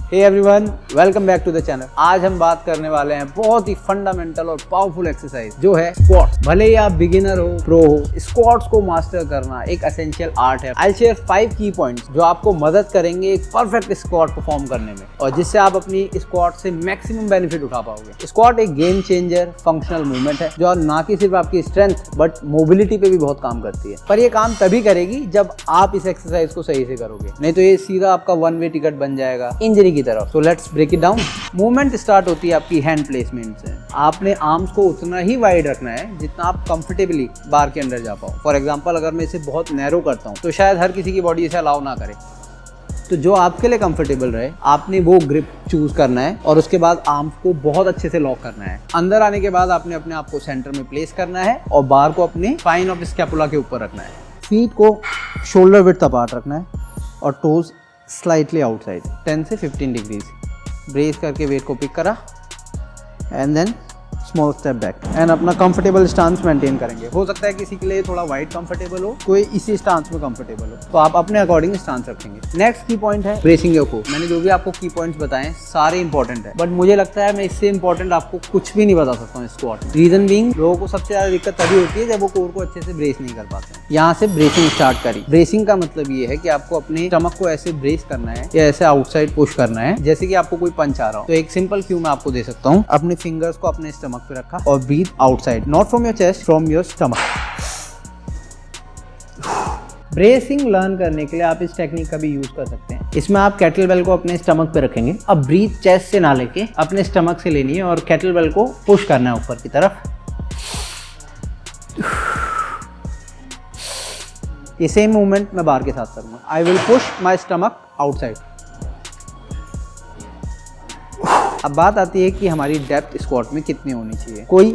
Hey everyone, welcome back to the channel. आज हम बात करने वाले हैं बहुत ही फंडामेंटल और पावरफुल एक्सरसाइज जो है स्क्वाट। भले ही आप बिगिनर हो, प्रो हो, स्क्वाट्स को मास्टर करना एक एसेंशियल आर्ट है। आई शेयर 5 की पॉइंट्स जो आपको मदद करेंगे एक परफेक्ट स्क्वाट परफॉर्म करने में और जिससे आप अपनी स्क्वाट से मैक्सिमम बेनिफिट उठा पाओगे। स्क्वाट एक गेम चेंजर फंक्शनल मूवमेंट है जो ना कि सिर्फ आपकी स्ट्रेंथ बट मोबिलिटी पे भी बहुत काम करती है। पर ये काम तभी करेगी जब आप इस एक्सरसाइज को सही से करोगे, नहीं तो ये सीधा आपका वन वे टिकट बन जाएगा इंजरी की तरफ। So let's break it down. Movement start होती है आपकी हैंड प्लेसमेंट से। आपने आर्म्स को उतना ही वाइड रखना है जितना आप कंफर्टेबली बार के अंदर जा पाओ। फॉर एग्जांपल, अगर मैं इसे बहुत नैरो करता हूँ तो शायद हर किसी की बॉडी इसे अलाउ ना करे। तो जो आपके लिए कंफर्टेबल रहे आपने वो ग्रिप चूज करना है और उसके बाद आर्म्स को बहुत अच्छे से लॉक करना है। अंदर आने के बाद आपने अपने आप को सेंटर में प्लेस करना है और बार को अपने स्पाइन ऑफ स्कैपुला के ऊपर रखना है। फीट को शोल्डर विड्थ अपार्ट रखना है और टोज स्लाइटली आउटसाइड 10 से 15 डिग्रीज। ब्रेस करके वेट को पिक करा and then small step back and अपना कंफर्टेबल स्टांस मेंटेन करेंगे। हो सकता है किसी के लिए थोड़ा वाइड कंफर्टेबल हो, कोई इसी स्टांस में कंफर्टेबल हो, तो आप अपने अकॉर्डिंग स्टांस रखेंगे। नेक्स्ट की पॉइंट है ब्रेसिंग योर कोर। मैंने जो भी आपको की पॉइंट्स बताए सारे इंपॉर्टेंट है, बट मुझे लगता है मैं इससे इंपॉर्टेंट आपको कुछ भी नहीं बता सकता हूँ स्क्वाट। रीजन बीइंग, लोगों को सबसे ज्यादा दिक्कत तभी होती है जब वो कोर को अच्छे से ब्रेस नहीं कर पाते हैं। यहाँ से ब्रेसिंग स्टार्ट करी। ब्रेसिंग का मतलब ये है कि आपको अपने स्टमक को ऐसे ब्रेस करना है या ऐसे आउटसाइड पुश करना है जैसे कि आपको कोई पंच आ रहा हो। तो एक सिंपल क्यू मैं आपको दे सकता हूँ। अपने फिंगर्स को अपने स्टमक पे रखा और breathe outside, not from your chest, from your stomach. Bracing learn करने के लिए आप इस टेक्निक का भी यूज कर सकते हैं। इसमें आप केटलबेल को अपने स्टमक पे रखेंगे। अब ब्रीथ चेस्ट से ना लेके अपने स्टमक से लेनी है और केटलबेल को पुश करना है ऊपर की तरफ। ये सेम मूवमेंट मैं बार के साथ करूंगा। I will push my stomach outside. अब बात आती है कि हमारी डेप्थ स्क्वाट में कितनी होनी चाहिए। कोई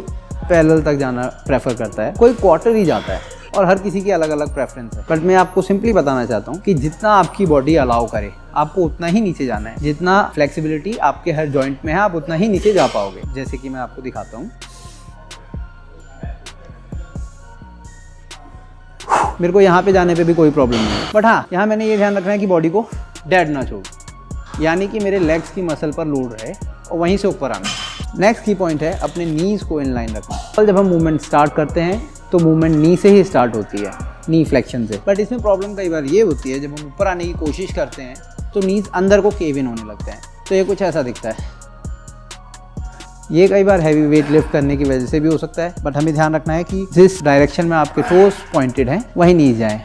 पैरेलल तक जाना प्रेफर करता है, कोई क्वार्टर ही जाता है और हर किसी की अलग अलग प्रेफरेंस है। बट मैं आपको सिंपली बताना चाहता हूँ कि जितना आपकी बॉडी अलाउ करे आपको उतना ही नीचे जाना है। जितना फ्लेक्सिबिलिटी आपके हर जॉइंट में है आप उतना ही नीचे जा पाओगे। जैसे कि मैं आपको दिखाता हूँ। मेरे को यहाँ पे जाने पे भी कोई प्रॉब्लम नहीं है, बट हाँ, यहाँ मैंने ये ध्यान रखना है कि बॉडी को डेड ना छोड़ूं, यानी कि मेरे लेग्स की मसल पर लोड रहे और वहीं से ऊपर आना। नेक्स्ट की पॉइंट है अपने नीज को इन लाइन रखना। जब हम मूवमेंट स्टार्ट करते हैं तो मूवमेंट नी से ही स्टार्ट होती है, नी फ्लेक्शन से। बट इसमें प्रॉब्लम कई बार ये होती है जब हम ऊपर आने की कोशिश करते हैं तो नीज अंदर को केव इन होने लगते हैं। तो ये कुछ ऐसा दिखता है। ये कई बार हैवी वेट लिफ्ट करने की वजह से भी हो सकता है, बट हमें ध्यान रखना है कि जिस डायरेक्शन में आपके टोस पॉइंटेड हैं वहीं नीज जाएं।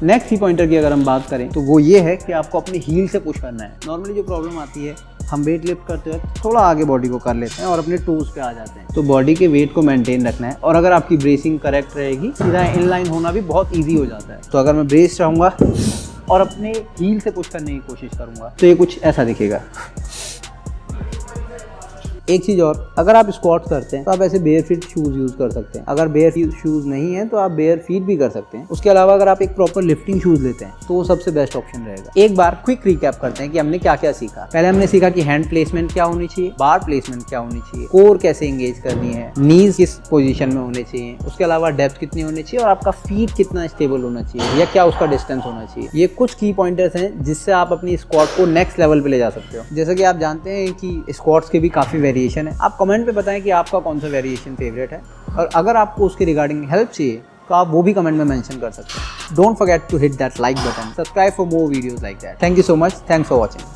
नेक्स्ट की पॉइंटर की अगर हम बात करें तो वो ये है कि आपको अपनी हील से पुश करना है। नॉर्मली जो प्रॉब्लम आती है, हम वेट लिफ्ट करते वक्त थोड़ा आगे बॉडी को कर लेते हैं और अपने टोज पे आ जाते हैं। तो बॉडी के वेट को मेंटेन रखना है और अगर आपकी ब्रेसिंग करेक्ट रहेगी सीधा इनलाइन होना भी बहुत ईजी हो जाता है। तो अगर मैं ब्रेस रहूँगा और अपने हील से पुश करने की कोशिश करूँगा तो ये कुछ ऐसा दिखेगा। एक चीज़ और, अगर आप स्क्वाट करते हैं तो आप ऐसे बेयर फीट शूज़ यूज़ कर सकते हैं। अगर बेयर फीट शूज़ नहीं है तो आप बेयर फीट भी कर सकते हैं। उसके अलावा अगर आप एक प्रॉपर लिफ्टिंग शूज़ लेते हैं तो वो सबसे बेस्ट ऑप्शन रहेगा। एक बार क्विक रिकैप करते हैं कि हमने क्या क्या सीखा। पहले हमने सीखा कि हैंड प्लेसमेंट क्या होनी चाहिए, बार प्लेसमेंट क्या होनी चाहिए, कोर कैसे एंगेज करनी है, नीज किस पोजीशन में होने चाहिए, उसके अलावा डेप्थ कितनी होनी चाहिए और आपका फीट कितना स्टेबल होना चाहिए या क्या उसका डिस्टेंस होना चाहिए। ये कुछ की पॉइंटर्स हैं जिससे आप अपनी स्क्वाट को नेक्स्ट लेवल पे ले जा सकते हो। जैसा कि आप जानते हैं कि स्क्वाट्स के भी काफ़ी वेरिएशन है। आप कमेंट पे बताएं कि आपका कौन सा वेरिएशन फेवरेट है और अगर आपको उसके रिगार्डिंग हेल्प चाहिए तो आप वो भी कमेंट में मेंशन कर सकते हैं। Don't forget to hit that like button, subscribe for more videos like that. Thank you so much, thanks for watching.